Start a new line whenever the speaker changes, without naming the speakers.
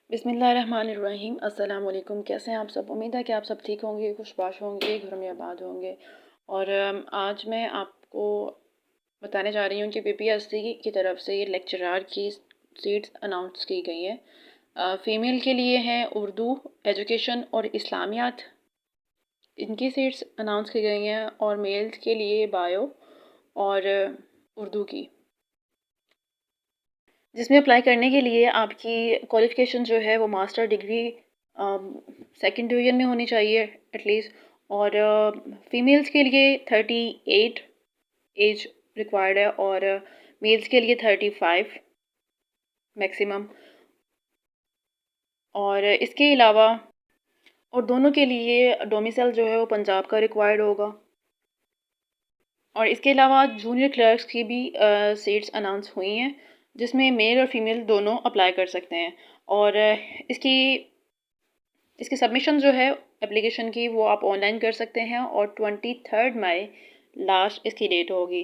बिस्मिल्लाहिर्रहमानिर्रहीम। अस्सलाम वालेकुम। कैसे हैं आप सब? उम्मीद है कि आप सब ठीक होंगे, खुशबाश होंगे, घर में आबाद होंगे। और आज मैं आपको बताने जा रही हूँ कि पीपीएससी की तरफ से ये लेक्चरार की सीट्स अनाउंस की गई हैं। फ़ीमेल के लिए हैं उर्दू, एजुकेशन और इस्लामियात, इनकी सीट्स अनाउंस की गई हैं। और मेल्स के लिए बायो और उर्दू की, जिसमें अप्लाई करने के लिए आपकी क्वालिफ़िकेशन जो है वो मास्टर डिग्री सेकंड डिवीज़न में होनी चाहिए एटलीस्ट। और फीमेल्स के लिए 38 एज रिक्वायर्ड है और मेल्स के लिए 35 मैक्सिमम। और इसके अलावा और दोनों के लिए डोमिसाइल जो है वो पंजाब का रिक्वायर्ड होगा। और इसके अलावा जूनियर क्लर्क्स की भी सीट्स अनाउंस हुई हैं, जिसमें मेल और फीमेल दोनों अप्लाई कर सकते हैं। और इसकी इसकी सबमिशन जो है एप्लीकेशन की, वो आप ऑनलाइन कर सकते हैं और 23 मई लास्ट इसकी डेट होगी।